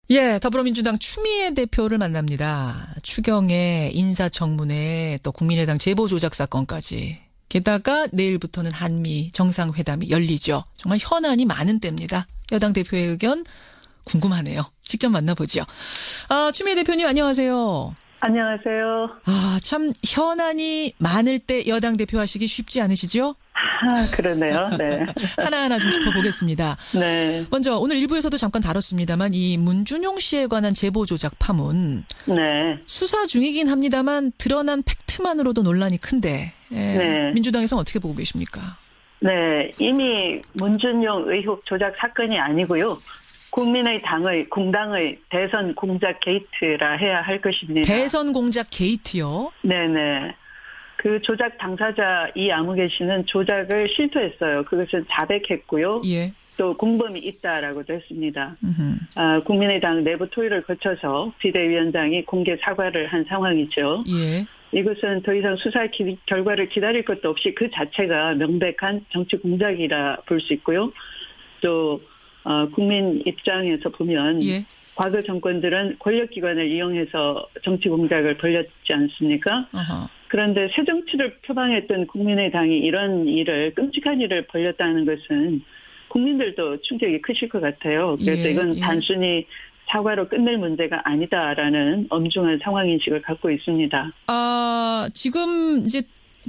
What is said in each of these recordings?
예, 더불어민주당 추미애 대표를 만납니다. 추경에 인사청문회 또 국민의당 제보 조작 사건까지. 게다가 내일부터는 한미 정상회담이 열리죠. 정말 현안이 많은 때입니다. 여당 대표의 의견 궁금하네요. 직접 만나보죠. 추미애 대표님 안녕하세요. 안녕하세요. 참 현안이 많을 때 여당 대표 하시기 쉽지 않으시죠? 그러네요. 네. 하나하나 좀 짚어보겠습니다. 네. 먼저 오늘 일부에서도 잠깐 다뤘습니다만 이 문준용 씨에 관한 제보 조작 파문. 네. 수사 중이긴 합니다만 드러난 팩트만으로도 논란이 큰데 네. 민주당에서는 어떻게 보고 계십니까? 네. 이미 문준용 의혹 조작 사건이 아니고요. 공당의 대선 공작 게이트라 해야 할 것입니다. 대선 공작 게이트요? 네네. 그 조작 당사자 이아무개 씨는 조작을 실토했어요. 그것은 자백했고요. 예. 또 공범이 있다라고도 했습니다. 국민의당 내부 토의를 거쳐서 비대위원장이 공개 사과를 한 상황이죠. 예. 이것은 더 이상 수사 결과를 기다릴 것도 없이 그 자체가 명백한 정치 공작이라 볼 수 있고요. 또 국민 입장에서 보면 예. 과거 정권들은 권력기관을 이용해서 정치 공작을 벌였지 않습니까? 어허. 그런데 새정치를 표방했던 국민의당이 이런 일을 끔찍한 일을 벌였다는 것은 국민들도 충격이 크실 것 같아요. 그래서 이건 단순히 사과로 끝낼 문제가 아니다라는 엄중한 상황인식을 갖고 있습니다. 지금 이제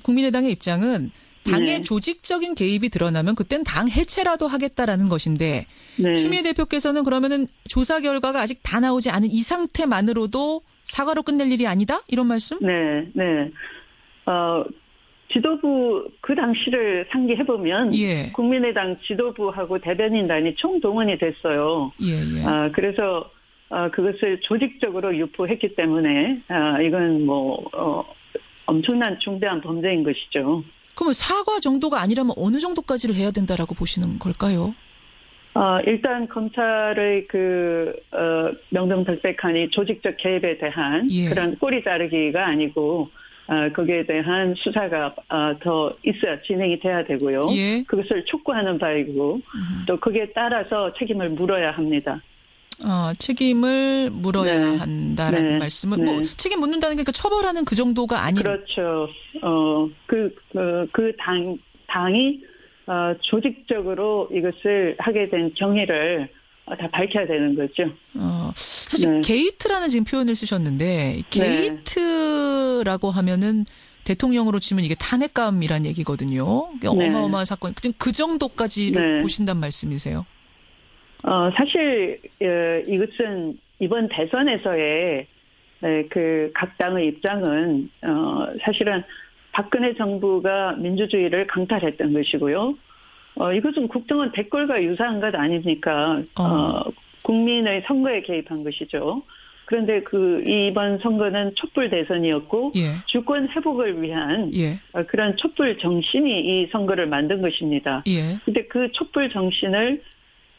국민의당의 입장은 당의 네. 조직적인 개입이 드러나면 그땐 당 해체라도 하겠다라는 것인데 네. 추미애 대표께서는 그러면은 조사 결과가 아직 다 나오지 않은 이 상태만으로도 사과로 끝낼 일이 아니다? 이런 말씀? 네, 네. 지도부 그 당시를 상기해보면 예. 국민의당 지도부하고 대변인단이 총동원이 됐어요. 예, 예. 그래서 그것을 조직적으로 유포했기 때문에 이건 엄청난 중대한 범죄인 것이죠. 그러면 사과 정도가 아니라면 어느 정도까지를 해야 된다라고 보시는 걸까요? 일단 검찰의 명명백백한 이 조직적 개입에 대한 예. 그런 꼬리 자르기가 아니고 거기에 대한 수사가 더 있어야 진행이 돼야 되고요. 예. 그것을 촉구하는 바이고 또 거기에 따라서 책임을 물어야 합니다. 책임을 물어야 네. 한다라는 네. 말씀은 네. 책임 묻는다는 게 그러니까 처벌하는 그 정도가 아닌. 그렇죠. 당이 조직적으로 이것을 하게 된 경위를 다 밝혀야 되는 거죠. 사실 네. 게이트라는 지금 표현을 쓰셨는데 게이트라고 하면은 대통령으로 치면 이게 탄핵감이란 얘기거든요. 네. 어마어마한 사건. 그 정도까지를 네. 보신단 말씀이세요? 사실 이것은 이번 대선에서의 그 각 당의 입장은 사실은 박근혜 정부가 민주주의를 강탈했던 것이고요. 이것은 국정원 대꼴과 유사한 것 아닙니까? 국민의 선거에 개입한 것이죠. 그런데 이번 선거는 촛불 대선이었고 예. 주권 회복을 위한 예. 그런 촛불 정신이 이 선거를 만든 것입니다. 예. 근데 그 촛불 정신을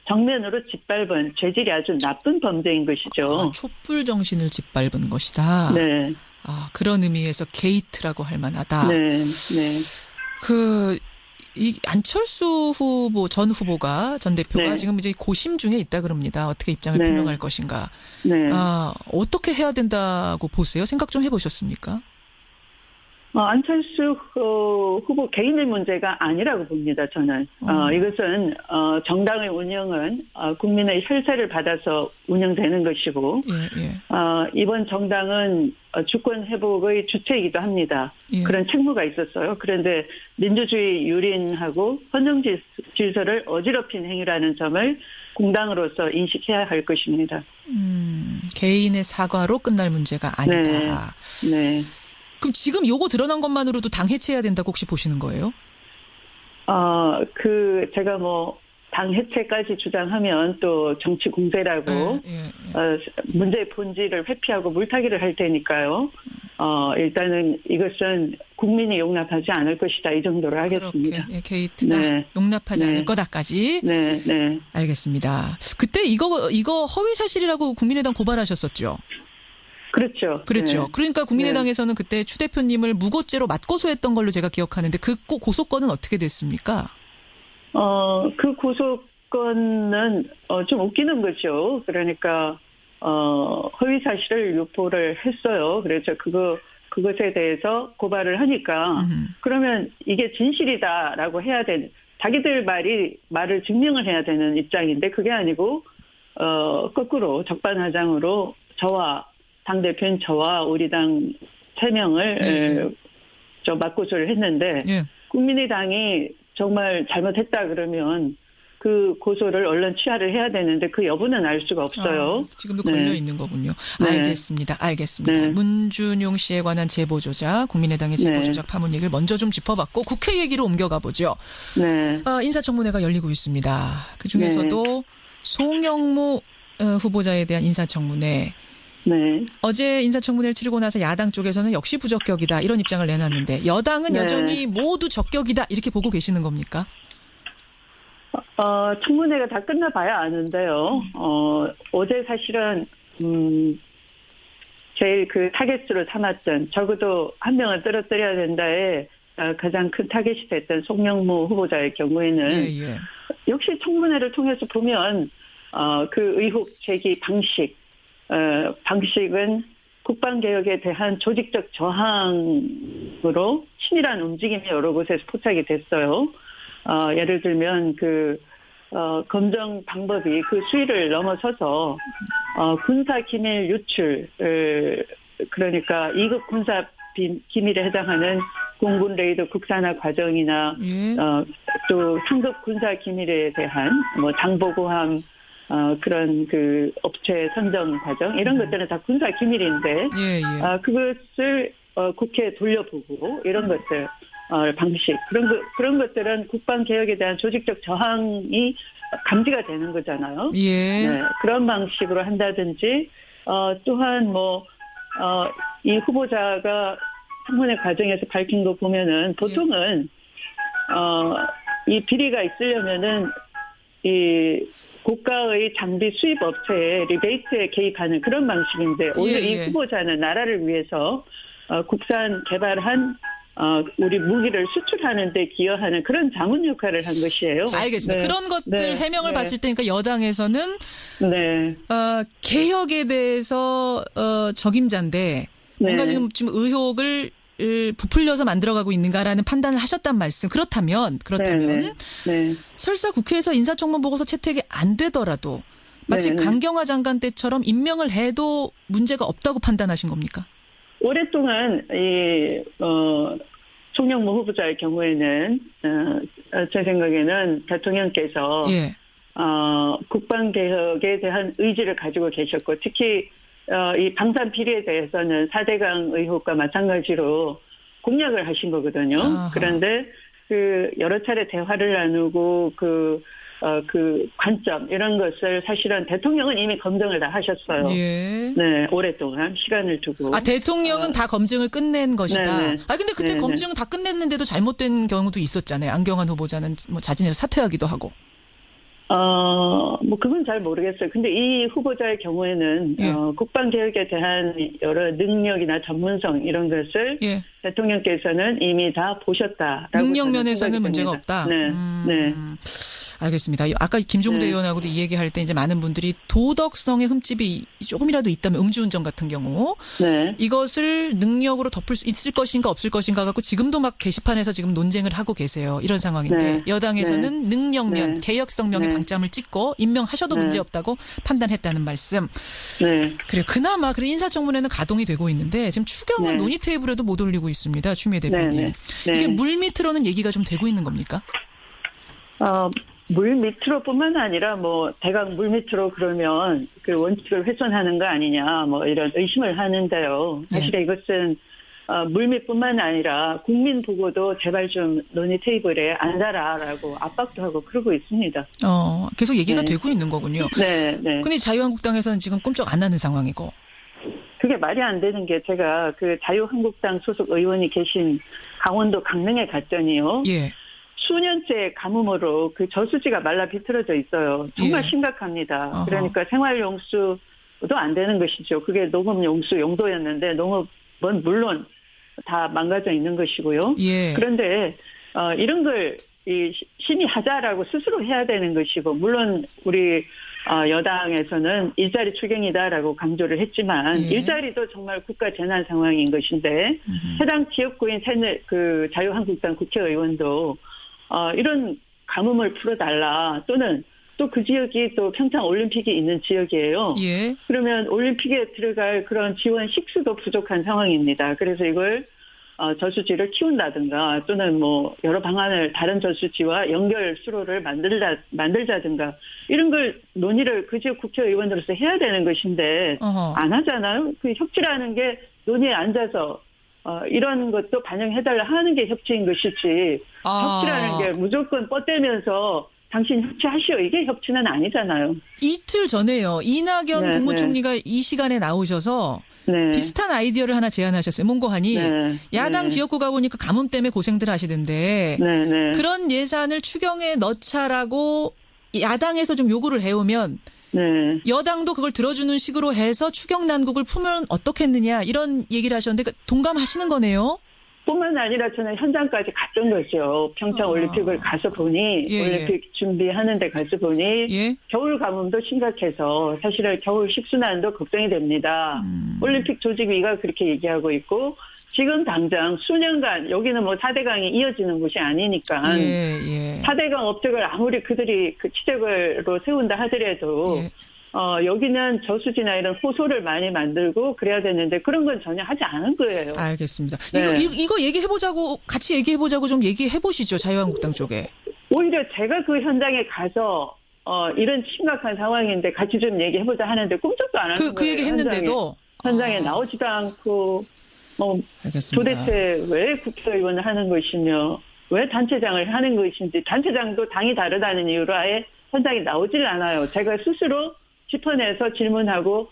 정면으로 짓밟은 죄질이 아주 나쁜 범죄인 것이죠. 촛불 정신을 짓밟은 것이다. 네. 그런 의미에서 게이트라고 할 만하다. 네. 네. 이 안철수 전 대표가 네. 지금 이제 고심 중에 있다 그럽니다. 어떻게 입장을 네. 표명할 것인가. 네. 어떻게 해야 된다고 보세요? 생각 좀 해보셨습니까? 안철수 후보 개인의 문제가 아니라고 봅니다, 저는. 이것은, 정당의 운영은, 국민의 혈세를 받아서 운영되는 것이고, 이번 정당은 주권 회복의 주체이기도 합니다. 예. 그런 책무가 있었어요. 그런데 민주주의 유린하고 헌정 질서를 어지럽힌 행위라는 점을 공당으로서 인식해야 할 것입니다. 개인의 사과로 끝날 문제가 아니다. 네. 네. 그럼 지금 요거 드러난 것만으로도 당 해체해야 된다고 혹시 보시는 거예요? 제가 당 해체까지 주장하면 또 정치 공세라고, 문제의 본질을 회피하고 물타기를 할 테니까요. 일단은 이것은 국민이 용납하지 않을 것이다. 이 정도로 하겠습니다. 그렇게, 게이트다. 네. 용납하지 않을 거다까지. 네, 네. 알겠습니다. 그때 이거 허위 사실이라고 국민의당 고발하셨었죠? 그렇죠. 그랬죠. 네. 그러니까 국민의당에서는 그때 추 대표님을 무고죄로 맞고소했던 걸로 제가 기억하는데 그 고소건은 어떻게 됐습니까? 그 고소건은 좀 웃기는 거죠. 그러니까 허위 사실을 유포를 했어요. 그래서 그것에 대해서 고발을 하니까 그러면 이게 진실이다라고 해야 되는, 자기들 말을 증명을 해야 되는 입장인데 그게 아니고 거꾸로 적반하장으로 당대표인 저와 우리 당 3명을 맞고소를 했는데 국민의당이 정말 잘못했다 그러면 그 고소를 얼른 취하를 해야 되는데 그 여부는 알 수가 없어요. 지금도 걸려 있는 거군요. 알겠습니다. 네. 문준용 씨에 관한 제보 조작, 국민의당의 제보 조작 파문 얘기를 먼저 좀 짚어봤고 국회 얘기로 옮겨가 보죠. 네. 인사청문회가 열리고 있습니다. 그중에서도 송영무 후보자에 대한 인사청문회. 네. 어제 인사청문회를 치르고 나서 야당 쪽에서는 역시 부적격이다 이런 입장을 내놨는데 여당은 여전히 모두 적격이다 이렇게 보고 계시는 겁니까? 청문회가 다 끝나봐야 아는데요. 어제 사실은 제일 그 타겟으로 삼았던, 적어도 한 명을 떨어뜨려야 된다에 가장 큰 타겟이 됐던 송영무 후보자의 경우에는 역시 청문회를 통해서 보면 그 의혹 제기 방식은 국방개혁에 대한 조직적 저항으로 치밀한 움직임이 여러 곳에서 포착이 됐어요. 예를 들면 검정 방법이 그 수위를 넘어서서 군사 기밀 유출, 그러니까 2급 군사 기밀에 해당하는 공군 레이더 국산화 과정이나 또 3급 군사 기밀에 대한 장보고함 그런 그 업체 선정 과정 이런 것들은 다 군사 기밀인데 그것을 국회에 돌려보고 이런 것들 방식 그런 것들은 국방 개혁에 대한 조직적 저항이 감지가 되는 거잖아요. 네, 그런 방식으로 한다든지 또한 이 후보자가 청문회 과정에서 밝힌 거 보면은 보통은 이 비리가 있으려면은 이 고가의 장비 수입 업체의 리베이트에 개입하는 그런 방식인데 오히려 이 후보자는 나라를 위해서 국산 개발한 우리 무기를 수출하는 데 기여하는 그런 자문 역할을 한 것이에요. 알겠습니다. 그런 것들 해명을 봤을 때 그러니까 여당에서는 개혁에 대해서 적임자인데 뭔가 지금 의혹을 부풀려서 만들어가고 있는가라는 판단을 하셨단 말씀. 그렇다면 설사 국회에서 인사청문 보고서 채택이 안 되더라도 마치 강경화 장관 때처럼 임명을 해도 문제가 없다고 판단하신 겁니까? 오랫동안 송영무 후보자의 경우에는 제 생각에는 대통령께서 국방개혁에 대한 의지를 가지고 계셨고 특히 이 방산 비리에 대해서는 4대강 의혹과 마찬가지로 공약을 하신 거거든요. 그런데 여러 차례 대화를 나누고 그 관점 이런 것을 사실은 대통령은 이미 검증을 다 하셨어요. 네, 오랫동안 시간을 두고. 대통령은 다 검증을 끝낸 것이다. 근데 그때 검증을 다 끝냈는데도 잘못된 경우도 있었잖아요. 안경환 후보자는 자진해서 사퇴하기도 하고. 그건 잘 모르겠어요. 근데 이 후보자의 경우에는, 국방개혁에 대한 여러 능력이나 전문성, 이런 것을 대통령께서는 이미 다 보셨다라고. 능력 면에서는 문제가 없다? 네. 알겠습니다. 아까 김종대 의원하고도 이 얘기할 때 이제 많은 분들이 도덕성의 흠집이 조금이라도 있다면 음주운전 같은 경우 이것을 능력으로 덮을 수 있을 것인가 없을 것인가 갖고 지금도 막 게시판에서 지금 논쟁을 하고 계세요. 이런 상황인데 여당에서는 능력면, 개혁성명의 방점을 찍고 임명하셔도 문제없다고 판단했다는 말씀. 그래요. 그나마 인사청문회는 가동이 되고 있는데 지금 추경은 논의 테이블에도 못 올리고 있습니다. 추미애 대표님. 이게 물밑으로는 얘기가 좀 되고 있는 겁니까? 물 밑으로뿐만 아니라 대강 물 밑으로 그러면 그 원칙을 훼손하는 거 아니냐 이런 의심을 하는데요. 사실 이것은 물 밑뿐만 아니라 국민 보고도 제발 좀 논의 테이블에 앉아라라고 압박도 하고 그러고 있습니다. 계속 얘기가 되고 있는 거군요. 근데 자유한국당에서는 지금 꿈쩍 안 하는 상황이고. 그게 말이 안 되는 게 제가 그 자유한국당 소속 의원이 계신 강원도 강릉에 갔더니요. 수년째 가뭄으로 그 저수지가 말라 비틀어져 있어요. 정말 심각합니다. 그러니까 생활용수도 안 되는 것이죠. 그게 농업용수 용도였는데 농업은 물론 다 망가져 있는 것이고요. 그런데 이런 걸 이 심의하자라고 스스로 해야 되는 것이고, 물론 우리 여당에서는 일자리 추경이다라고 강조를 했지만 예. 일자리도 정말 국가 재난 상황인 것인데 해당 지역구인 그 자유한국당 국회의원도 이런 가뭄을 풀어달라, 또는 또 그 지역이 또 평창 올림픽이 있는 지역이에요. 예. 그러면 올림픽에 들어갈 그런 지원 식수도 부족한 상황입니다. 그래서 이걸 저수지를 키운다든가 또는 뭐 여러 방안을 다른 저수지와 연결 수로를 만들자든가 이런 걸 논의를 그 지역 국회의원으로서 해야 되는 것인데 안 하잖아요. 그 협치라는 게 논의에 앉아서 이런 것도 반영해달라 하는 게 협치인 것이지, 협치라는 게 무조건 뻗대면서 당신 협치하시오, 이게 협치는 아니잖아요. 이틀 전에요. 이낙연 네, 국무총리가 이 시간에 나오셔서 네. 비슷한 아이디어를 하나 제안하셨어요. 뭔고 하니 네. 야당 네. 지역구 가보니까 가뭄 때문에 고생들 하시던데 네, 네. 그런 예산을 추경에 넣자라고 야당에서 좀 요구를 해오면 네. 여당도 그걸 들어주는 식으로 해서 추경 난국을 풀면 어떻겠느냐, 이런 얘기를 하셨는데 동감하시는 거네요. 뿐만 아니라 저는 현장까지 갔던 거죠. 평창 올림픽을 가서 보니, 예, 올림픽 준비하는 데 가서 보니 예. 겨울 가뭄도 심각해서 사실은 겨울 식수난도 걱정이 됩니다. 올림픽 조직위가 그렇게 얘기하고 있고, 지금 당장 수년간 여기는 뭐 4대강이 이어지는 곳이 아니니까 예. 4대강 업적을 아무리 그들이 그 취재로 세운다 하더라도 예. 여기는 저수지나 이런 호소를 많이 만들고 그래야 되는데 그런 건 전혀 하지 않은 거예요. 알겠습니다. 네. 이거 얘기해보자고, 같이 얘기해보자고 좀 얘기해보시죠. 자유한국당 쪽에. 오히려 제가 그 현장에 가서 이런 심각한 상황인데 같이 좀 얘기해보자 하는데 꿈쩍도 안 하는 거예요. 그 얘기 했는데도. 현장에 나오지도 않고, 알겠습니다. 도대체 왜 국회의원을 하는 것이며 왜 단체장을 하는 것인지, 단체장도 당이 다르다는 이유로 아예 현장에 나오질 않아요. 제가 스스로 짚어내서 질문하고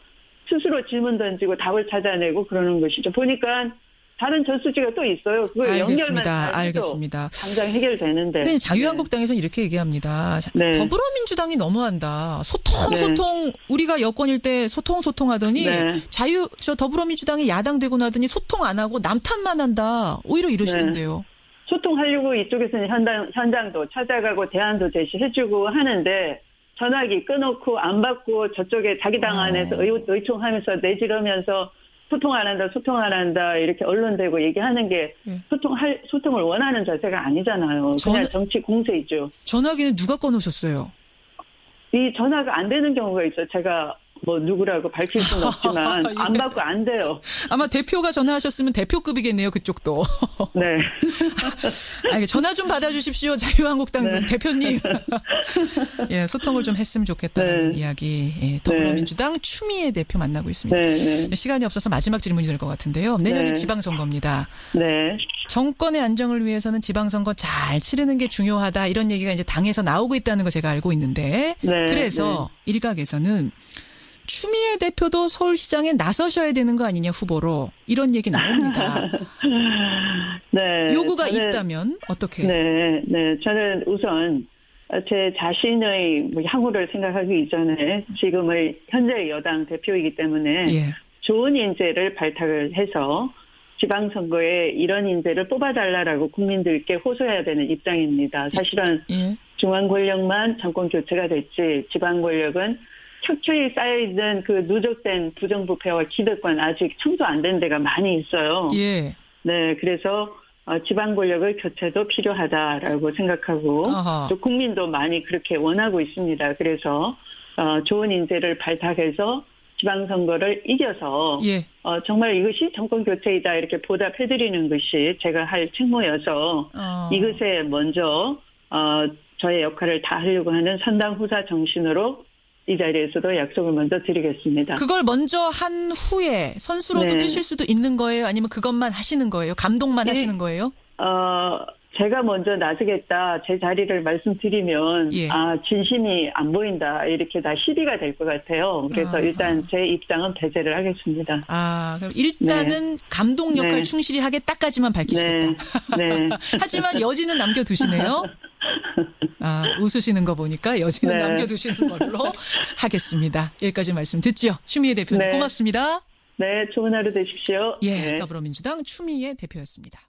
스스로 질문 던지고 답을 찾아내고 그러는 것이죠. 보니까 다른 저수지가 또 있어요. 그걸 연결만 알겠습니다. 당장 해결되는데. 근데 자유한국당에서는 이렇게 얘기합니다. 네. 더불어민주당이 너무한다. 소통. 우리가 여권일 때 소통하더니 네. 더불어민주당이 야당 되고 나더니 소통 안 하고 남탓만 한다. 오히려 이러시던데요. 소통하려고 이쪽에서는 현장도 찾아가고 대안도 제시해주고 하는데 전화기 끊어놓고 안 받고 저쪽에 자기 당 안에서 의총하면서 내지르면서 소통 안 한다 이렇게 언론대고 얘기하는 게 소통을 원하는 자세가 아니잖아요. 그냥 정치 공세이죠. 전화기는 누가 꺼놓으셨어요? 이 전화가 안 되는 경우가 있어요. 제가 뭐 누구라고 밝힐 수는 없지만 예. 안 받고 안 돼요. 아마 대표가 전화하셨으면 대표급이겠네요. 그쪽도. 네. 전화 좀 받아주십시오. 자유한국당 대표님. 예, 소통을 좀 했으면 좋겠다는 이야기. 예, 더불어민주당 추미애 대표 만나고 있습니다. 네. 시간이 없어서 마지막 질문이 될 것 같은데요. 내년이 지방선거입니다. 네. 정권의 안정을 위해서는 지방선거 잘 치르는 게 중요하다. 이런 얘기가 이제 당에서 나오고 있다는 거 제가 알고 있는데. 그래서 일각에서는 추미애 대표도 서울시장에 나서셔야 되는 거 아니냐, 후보로. 이런 얘기 나옵니다. 네. 요구가 있다면 어떻게? 네. 저는 우선 제 자신의 향후를 생각하기 이전에 지금의 현재의 여당 대표이기 때문에 좋은 인재를 발탁을 해서 지방선거에 이런 인재를 뽑아달라고 국민들께 호소해야 되는 입장입니다. 사실은 중앙 권력만 정권 교체가 됐지 지방 권력은 척추에 쌓여있는 그 누적된 부정부패와 기득권 아직 청소 안 된 데가 많이 있어요. 네, 그래서 지방 권력의 교체도 필요하다라고 생각하고 또 국민도 많이 그렇게 원하고 있습니다. 그래서 좋은 인재를 발탁해서 지방선거를 이겨서 정말 이것이 정권 교체이다 이렇게 보답해드리는 것이 제가 할 책무여서 이것에 먼저 저의 역할을 다 하려고 하는 선당후사 정신으로 이 자리에서도 약속을 먼저 드리겠습니다. 그걸 먼저 한 후에 선수로도 뛰실 수도 있는 거예요? 아니면 그것만 하시는 거예요? 감독만 하시는 거예요? 제가 먼저 나서겠다, 제 자리를 말씀드리면 진심이 안 보인다 이렇게 다 시비가 될 것 같아요. 그래서 일단 제 입장은 배제를 하겠습니다. 그럼 일단은 감독 역할 충실히 하겠다까지만 밝히시겠다. 네. 하지만 여지는 남겨두시네요. 웃으시는 거 보니까 여지는 남겨두시는 걸로 하겠습니다. 여기까지 말씀 듣죠. 추미애 대표님 고맙습니다. 네, 좋은 하루 되십시오. 더불어민주당 추미애 대표였습니다.